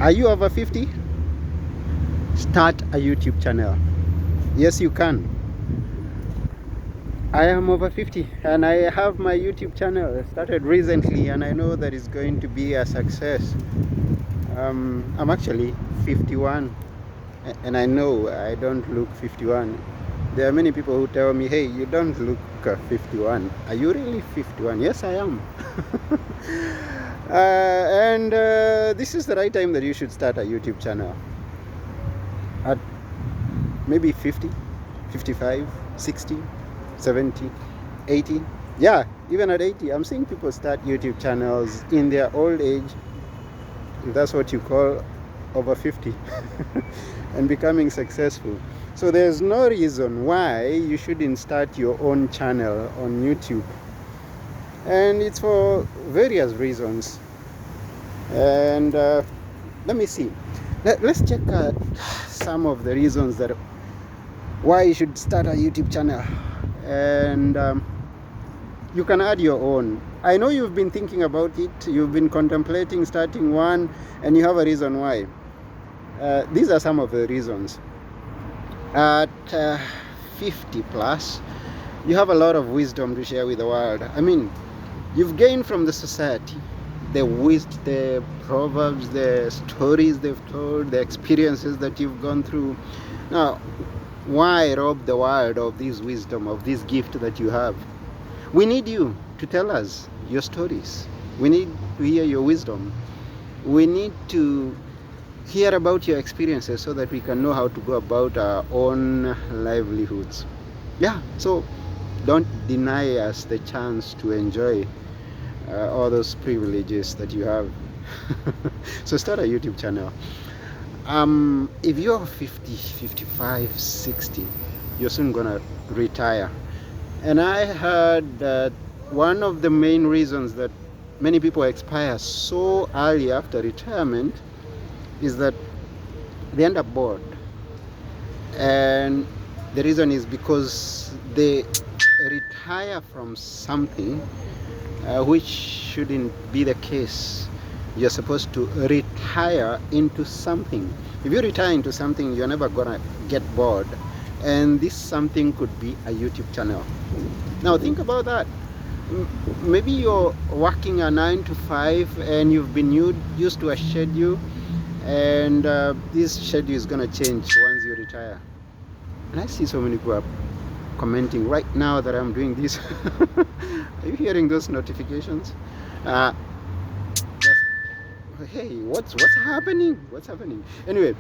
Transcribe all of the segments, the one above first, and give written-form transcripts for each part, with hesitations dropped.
Are you over 50? Start a YouTube channel. Yes, you can. I am over 50 and I have my YouTube channel. I started recently and I know that it's going to be a success. I'm actually 51 and I know I don't look 51. There are many people who tell me, hey, you don't look 51. Are you really 51? Yes, I am. And this is the right time that you should start a YouTube channel. At maybe 50, 55, 60, 70, 80. Yeah, even at 80. I'm seeing people start YouTube channels in their old age, if that's what you call over 50, and becoming successful. So there's no reason why you shouldn't start your own channel on YouTube. And it's for various reasons. And let me see. Let's check some of the reasons that why you should start a YouTube channel. And you can add your own. I know you've been thinking about it. You've been contemplating starting one, and you have a reason why. These are some of the reasons. At 50 plus, you have a lot of wisdom to share with the world. I mean, you've gained from the society the wisdom, the proverbs, the stories they've told, the experiences that you've gone through. Now, why rob the world of this wisdom, of this gift that you have? We need you to tell us your stories. We need to hear your wisdom. We need to hear about your experiences so that we can know how to go about our own livelihoods. Yeah, so don't deny us the chance to enjoy all those privileges that you have. So start a YouTube channel. If you're 50, 55, 60, you're soon gonna retire. And I heard that one of the main reasons that many people expire so early after retirement is that they end up bored. And the reason is because they retire from something which shouldn't be the case. You're supposed to retire into something. If you retire into something, you're never gonna get bored. And this something could be a YouTube channel. Now think about that. Maybe you're working a 9 to 5 and you've been used to a schedule, and this schedule is gonna change once you retire. And I see so many people are commenting right now that I'm doing this. Are you hearing those notifications? Hey, what's happening? What's happening? Anyway,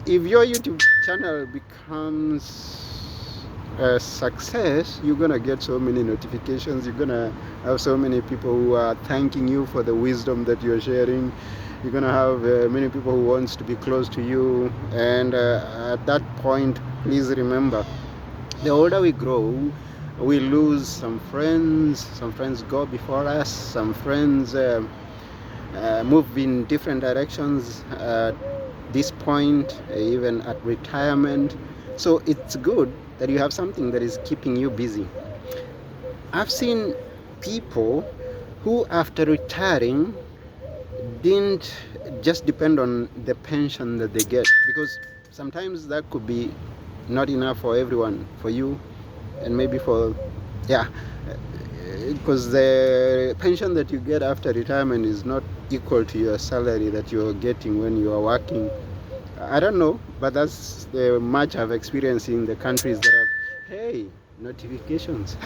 if your YouTube channel becomes a success, you're gonna get so many notifications. You're gonna have so many people who are thanking you for the wisdom that you're sharing. You're gonna have many people who wants to be close to you. And at that point, please remember, the older we grow, we lose some friends. Some friends go before us. Some friends move in different directions at this point, even at retirement. So it's good that you have something that is keeping you busy. I've seen people who, after retiring, didn't just depend on the pension that they get, because sometimes that could be not enough for everyone, for you, and maybe for, yeah, because the pension that you get after retirement is not equal to your salary that you're getting when you are working. I don't know, but that's the much I've experienced in the countries that have, hey, notifications.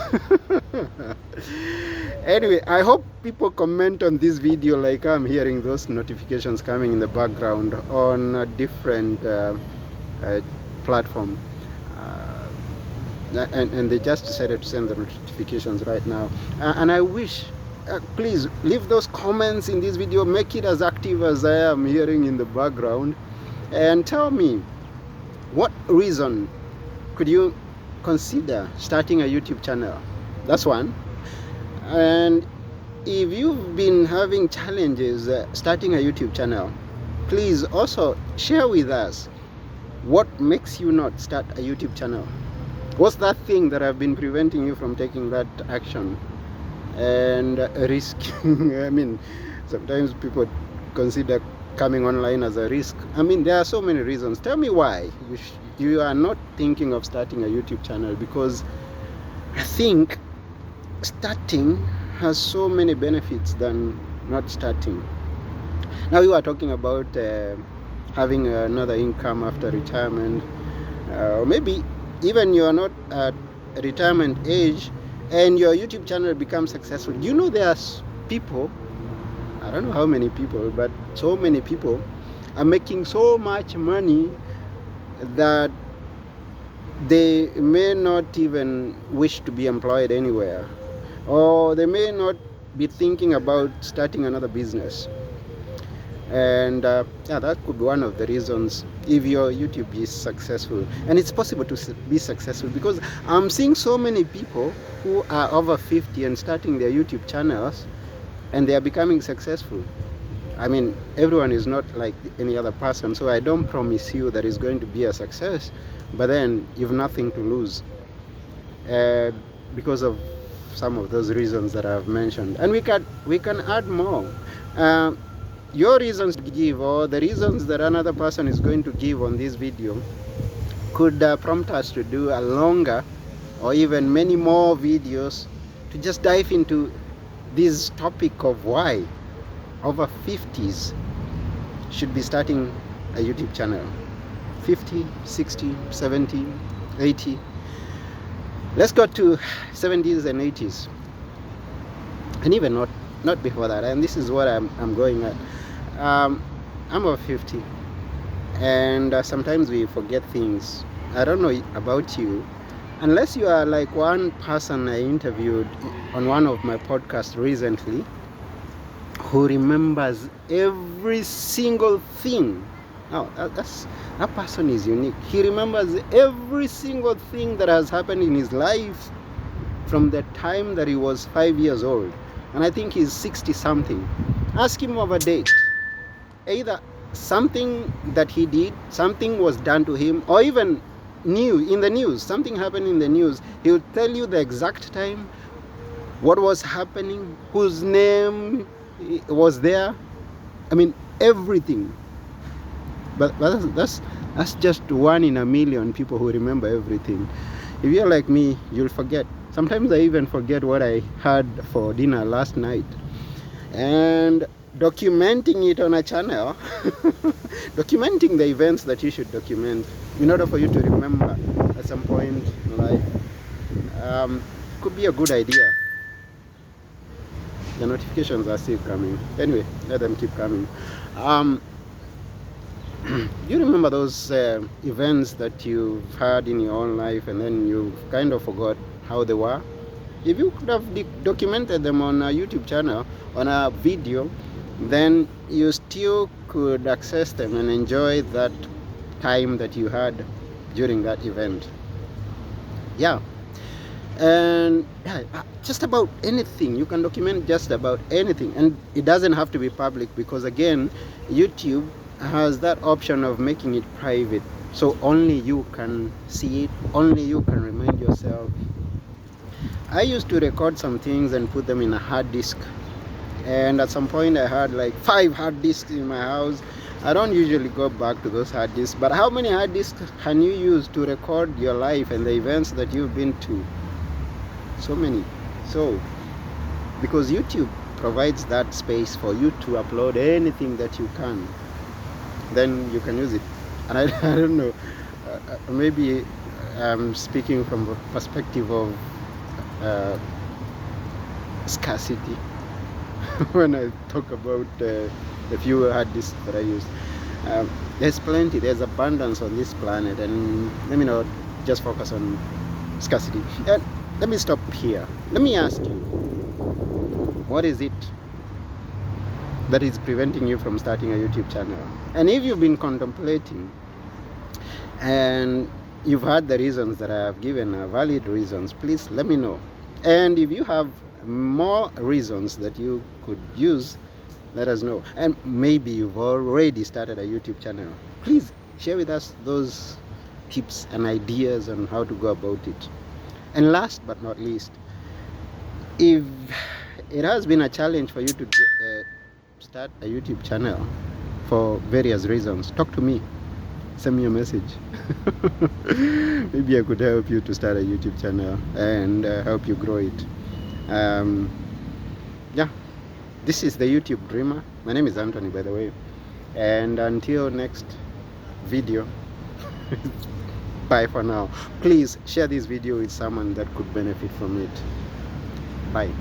Anyway, I hope people comment on this video like I'm hearing those notifications coming in the background on a different platform. And they just decided to send the notifications right now. And I wish, please leave those comments in this video, make it as active as I am hearing in the background, and tell me, what reason could you consider starting a YouTube channel? That's one. And if you've been having challenges starting a YouTube channel, please also share with us what makes you not start a YouTube channel. What's that thing that have been preventing you from taking that action and risking? I mean, sometimes people consider coming online as a risk. I mean, there are so many reasons. Tell me why you are not thinking of starting a YouTube channel, because I think starting has so many benefits than not starting. Now you are talking about having another income after retirement, or maybe even you are not at retirement age and your YouTube channel becomes successful. You know, there's people, I don't know how many people, but so many people are making so much money that they may not even wish to be employed anywhere, or they may not be thinking about starting another business. And yeah, that could be one of the reasons if your YouTube is successful. And it's possible to be successful, because I'm seeing so many people who are over 50 and starting their YouTube channels, and they are becoming successful. I mean, everyone is not like any other person, so I don't promise you that it's going to be a success, but then you've nothing to lose because of some of those reasons that I've mentioned. And we can add more. Your reasons to give, or the reasons that another person is going to give on this video, could prompt us to do a longer or even many more videos to just dive into this topic of why over 50s should be starting a YouTube channel. 50, 60, 70, 80. Let's go to 70s and 80s, and even not before that. And this is what I'm going at. I'm over 50, and sometimes we forget things. I don't know about you, unless you are like one person I interviewed on one of my podcasts recently, who remembers every single thing. Now, that person is unique. He remembers every single thing that has happened in his life from the time that he was 5 years old, and I think he's 60 something. Ask him of a date, either something that he did, something was done to him, or even in the news, something happened in the news. He will tell you the exact time, what was happening, whose name was there. I mean, everything. But that's just 1 in a million people who remember everything. If you're like me, you'll forget. Sometimes I even forget what I had for dinner last night. And documenting it on a channel, documenting the events that you should document in order for you to remember at some point in life, could be a good idea. The notifications are still coming. Anyway, let them keep coming. You remember those events that you've had in your own life, and then you kind of forgot how they were? If you could have documented them on a YouTube channel, on a video, then you still could access them and enjoy that time that you had during that event. Yeah. And just about anything, you can document just about anything, and it doesn't have to be public, because again, YouTube has that option of making it private, so only you can see it, only you can remind yourself. I used to record some things and put them in a hard disk, and at some point I had like 5 hard disks in my house. I don't usually go back to those hard disks, but how many hard disks can you use to record your life and the events that you've been to? So many. So because YouTube provides that space for you to upload anything that you can, then you can use it. And I don't know, maybe I'm speaking from a perspective of scarcity when I talk about the few hard disks that I use. There's plenty, there's abundance on this planet, and let me not just focus on scarcity. And let me stop here. Let me ask you, what is it that is preventing you from starting a YouTube channel? And if you've been contemplating and you've had the reasons that I have given, valid reasons, please let me know. And if you have more reasons that you could use, let us know. And maybe you've already started a YouTube channel. Please share with us those tips and ideas on how to go about it. And last but not least, if it has been a challenge for you to start a YouTube channel, for various reasons, talk to me. Send me a message. Maybe I could help you to start a YouTube channel and help you grow it. Yeah, this is the YouTube Dreamer. My name is Anthony, by the way. And until next video, bye for now. Please share this video with someone that could benefit from it. Bye.